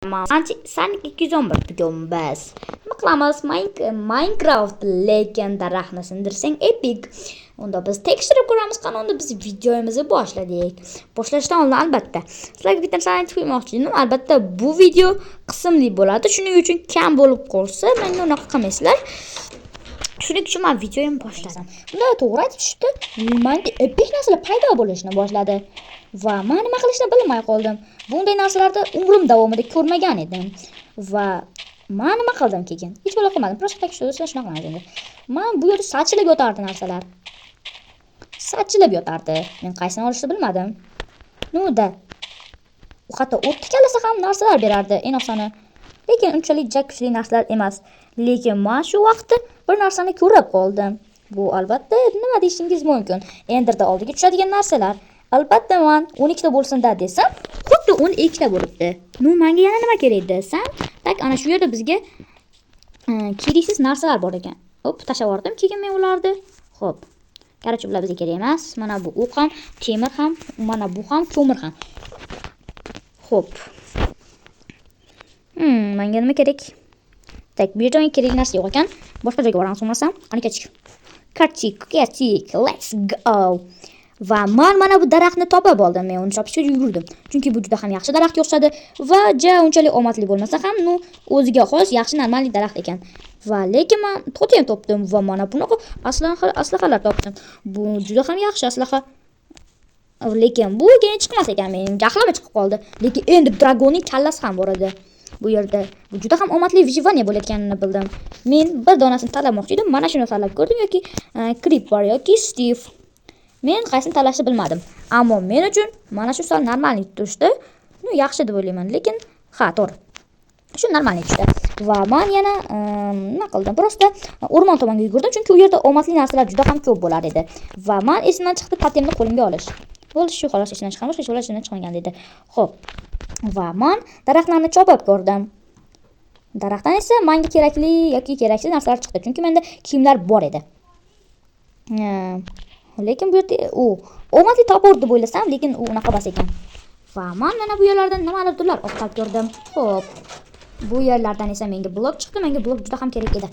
Sanki 211 tugunmiz. Nima qilamiz? Minecraft lekin daraxtni sindirsang epic. Unda biz tekshirib ko'ramiz qani unda biz videomizni boshladik. Boshlashdan oldin albatta sizlarga bitta narsa aytib qo'ymoqchi edim. Albatta bu video qismli bo'ladi. Shuning uchun kam bo'lib qolsa, menga unaqa qilmaysizlar. Shuning uchun men videoyimni boshladim. Bunda to'g'ri aytishdi. Menga epic narsalar paydo bo'lishni boshladi. Va men nima qilishni bilmay qoldim. Bunday narsalarni umrim davomida ko'rmagan edim. Va men nima qildim keyin? Hech bo'la qolmadim. Просто tekshirishni shunaqa qildim. Men bu yerda sachilib yotardi narsalar. Sachilib yotardi. Men qaysini olishni bilmadim. Nuda. U hatto o'tni kalasa ham narsalar berardi, en osoni. Lekin unchalik kuchli narsalar emas. Lekin men shu vaqtda bir narsani ko'rib qoldim. Bu albatta nima deyishingiz mumkin. Enderda oldiga tushadigan narsalar. Albatta men 12 ta bo'lsin-da desam, xuddi 12 ta bo'libdi. Menga yana nima kerak desam, tak ana shu yerda bizga keraksiz narsalar bor ekan. Hop, tashlab yubordim keyin men ularni. Xo'p. Qarchi bular bizga kerak emas. Mana bu o'q ham, temir ham, mana bu ham, ko'mir ham. Xo'p. Menga nima kerak? Tak, bu yerda kerak narsa yo'q ekan. Boshqa joyga boramiz so'rasam, qani ketdik. Ketdik. Let's go. Va men mana bu daraxtni topib oldim. Men uni topishga yugurdim. Chunki bu juda ham yaxshi daraxtga o'xshadi va unchalik omadli bo'lmasa ham, o'ziga xos yaxshi normal daraxt ekan. Va lekin men totem topdim va mana bunaqa aslahalar topdim. Bu juda ham yaxshi aslaha. Lekin bu keyin chiqmas ekan, mening jahlim chiqib qoldi. Lekin endi dragonning kallasi ham bor edi. Bu yerda bu juda ham omadli vijivaniya bo'layotganini bildim. Men bir donasini tanlamoqchi edim. Mana shuni tanlab ko'rdim yoki Creeper yoki Steve. Men qaysini tanlashni bilmadim. Ammo men uchun mana shu sal normalniy turishdi. Yaxshi deb o'ylayman, lekin ha, to'g'ri. Shu normalniy tushdi. Va men yana nima qildim? Prosta o'rmon tomonga yugurdim, chunki u yerda omadli narsalar juda ham ko'p bo'lar edi. Va men esimdan chiqdi totemni qo'limga olish. Bo'ldi, shu xolos esimdan chiqqan, boshqa hech esimdan chiqmagan dedi. Xo'p. Va men daraxtlarni chopib ko'rdim. Daraxtdan esa menga kerakli yoki keraksiz narsalar chiqdi, chunki menda kiyimlar bor edi. Lekin bu yerda omadli topib deb o'ylasam, lekin u unaqa emas ekan. Va men mana bu yerlardan nimalardir o'qib ko'rdim. Xo'p. Bu yerlardan esa menga blok chiqdi. Menga blok juda ham kerak edi.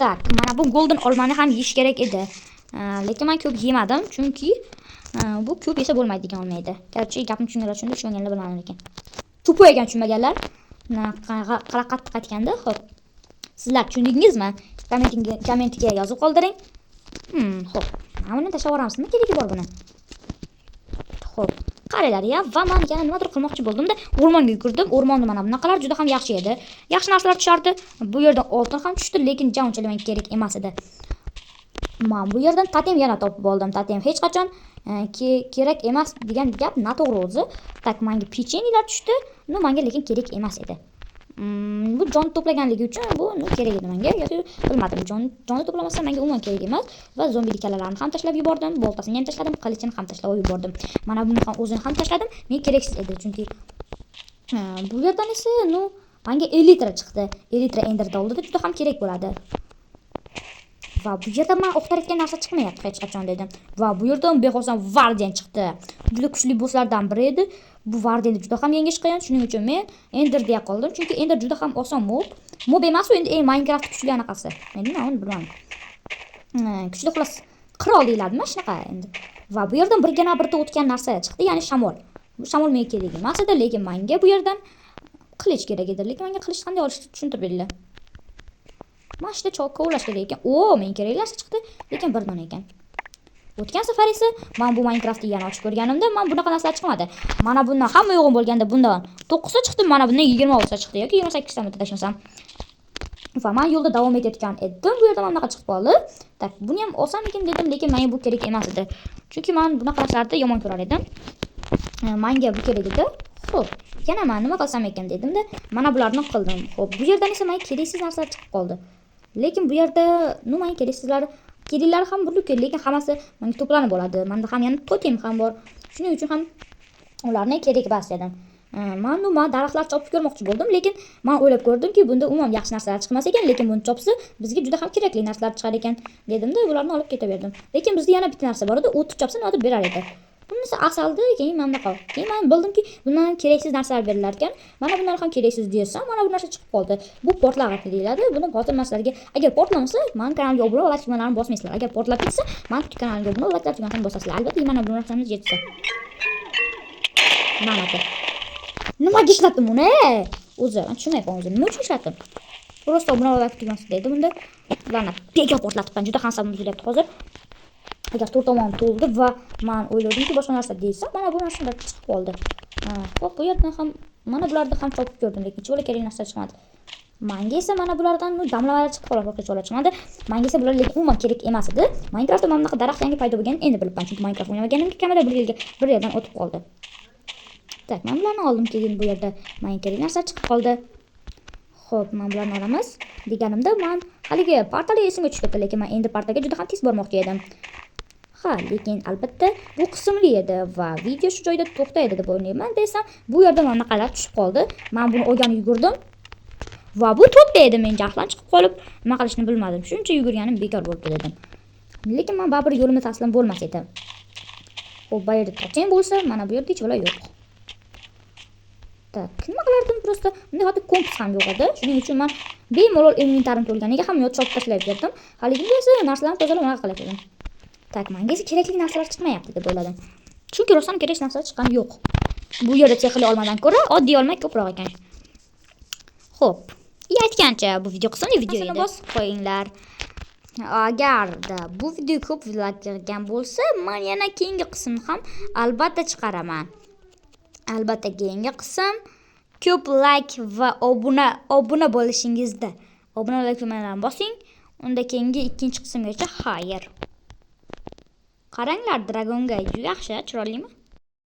Tak, mana bu golden olmani ham yeyish kerak edi. Lekin men ko'p yemadim, chunki bu ko'p yesa bo'lmaydigan olmaydi. Qarchi gapni tushunganlar bilmadim lekin. Tupo ekan tushunmaganlar. Qattiq aytganda, xo'p. Sizlar tushundingizmi? Kommentga yozib qoldiring. Xo'p. Mana buni tashlab yuboramiz. Nima keragi bor buni? Xo'p. Qaranglar ya, va men yana nimadir qilmoqchi bo'ldim-da, o'rmonga yugurdim. O'rmonda mana bunaqalar juda ham yaxshi edi. Yaxshi narsalar tushardi. Bu yerdan oltin ham tushdi, lekin unchalik menga kerak emas edi. Men bu yerdan totem yana topib oldim. Totem hech qachon kerak emas degan gap noto'g'ri o'zi. Tak, menga pechenyelar tushdi. Menga lekin kerak emas edi. Bu jon to'plaganligi uchun bu kerak edi menga. Yoki bilmadim, jonni to'plamasa menga umuman kerak emas va zombi dikalalarni ham tashlab yubordim, boltasini ham tashladim, qilichini ham tashlab yubordim. Mana buni ham o'zini ham tashladim. Men keraksiz edi, chunki bu yerdan esa menga elitra chiqdi. Elitra ender doldida juda ham kerak bo'ladi. Va bu yerda men o'qtarayotgan narsa chiqmayapti hech qachon dedim. Va bu yerdan bexosam Vardian chiqdi. Juda kuchli bosslardan biri edi. Bu Vardianni juda ham yengish qiyin, shuning uchun men Ender deya qoldim, chunki Ender juda ham oson mob. Mob emas, endi Minecraft kuchli anaqasi. Endi men uni bilmadim. Kuchli xolos qirol deyladimi shunaqa endi. Va bu yerdan birgina birda o'tgan narsa chiqdi, ya'ni shamol. Bu shamol menga kerak emas edi, lekin menga bu yerdan qilich kerak edi. Lekin menga qilich qanday olishni tushuntirib berdilar. Mashina cho'qqa ulash kerak ekan. Men kerak narsa chiqdi, lekin bir dona ekan. O'tgan safar esa men bu Minecraftni yana ochib ko'rganimda, men bunaqa narsalar chiqmadi. Mana bundan hamma yo'g'im bo'lganda bundan 9 ta chiqdi, mana bundan 26 ta chiqdi yoki 28 ta tashlashim. Va men yo'lda davom etayotgan edim, bu yerda bunaqa chiqib qoldi. Tak, buni ham olsam dedim, lekin menga bu kerak emas edi. Chunki men bunaqa narsalarni yomon ko'rar edim. Menga bu kerak edi. Xo'p, yana men nima qilsam ekan dedimda, mana bularni qildim. Xo'p, bu yerdan esa menga keraksiz narsalar chiqib qoldi. Lekin bu yerda menga keraklari ham burlik, lekin hammasi menga to'planib bo'ladi. Menda ham yana totem ham bor. Shuning uchun ham ularni kerak emas dedim. Men daraxtlar chopib ko'rmoqchi bo'ldim, lekin men o'ylab ko'rdimki, bunda umuman yaxshi narsalar chiqmas ekan, lekin buni chopsa bizga juda ham kerakli narsalar chiqar ekan, dedimda, ularni olib ketaverdim. Lekin bizda yana bitta narsa bor edi, o't chopsa nima deb berar edi. Bunisi asaldi, keyin mana bunaqa. Keyin men bildimki, bundan keraksiz narsalar berilar ekan. Mana bular ham keraksiz desam, mana bu narsa chiqib qoldi. Bu portlag'ati deyiladi. Buni hozir sizlarga agar portlamasa, men kanalimga obuna va like tugmalarini bosmaysizlar. Agar portlab ketsa, men kanalimga obuna va like tugmasini bosasizlar. Albatta, mana bu narsamiz yetsa. Mana bu. Nimaga ishlatdim buni? O'zi, men tushunmayapman o'zi. Nima uchun ishlatdim? Prosta obuna va like tugmasini deydi bunda. Ularni beka portlatibman. Juda ham sabim buzilyapti hozir. Agar to'rt tomon to'ldi va men o'yladimki boshqa narsa desam, mana bu narsalar chiqib qoldi. Xo'p, bu yerdan ham mana bularni ham topib ko'rdim, lekin hech kerak narsa chiqmadi. Menga esa mana bulardan damlalar chiqib qoladi, boshqa cho'la chiqmadi. Menga esa bular lekin umuman kerak emas edi. Minecraftda mana bunaqa daraxt yangi paydo bo'lganini endi bilibman, chunki Minecraft o'ynaganimga kamida bir yerdan o'tib qoldi. Tak, men bularni oldim, keyin bu yerda menga kerak narsa chiqib qoldi. Xo'p, men bularni olamiz. Deganimda men haligi portalga esimga tushdi, lekin men endi portalga juda ham tez bormoqchi edim. Ha, lekin albatta bu qismli edi va video shu joyda to'xtaydi deb o'ylayman desam, bu yerda mana qalalar tushib qoldi. Men buni olgan yugurdim va bu to'pda edi. Men jahlan chiqib qolib, nima qilishni bilmadim. Shuncha yugurganim bekor bo'ldi dedim. Lekin men baribir yo'limda taslim bo'lmas edim. Xo'p, bu yerda to'xtang bo'lsa, mana bu yerda hech bola yo'q. Tak, nima qilardim prosta? Bunda hozir kompas ham yo'q edi. Shuning uchun men bemalol inventarim to'lganiga ham yod chopib tashlab ketdim. Haliginga esa narsalarni tozalab unaqa qilar edim. Tak, menga esa kerakli narsalar chiqmayapti deb o'yladim. Chunki rostdan kerakli narsalar chiqqani yo'q. Bu yerda sehrli olmadan ko'ra oddiy olma ko'proq ekan. Xo'p, aytgancha bu video qismli video edi. Bosib qo'yinglar. Agarda bu video ko'p like kelgan bo'lsa, men yana keyingi qismni ham albatta chiqaraman. Albatta keyingi qism ko'p like va obuna bo'lishingizda. Obuna tugmasini bosing. Unda keyingi ikkinchi qismgacha xayr. Qaranglar, dragonga yaxshi, chiroylimi?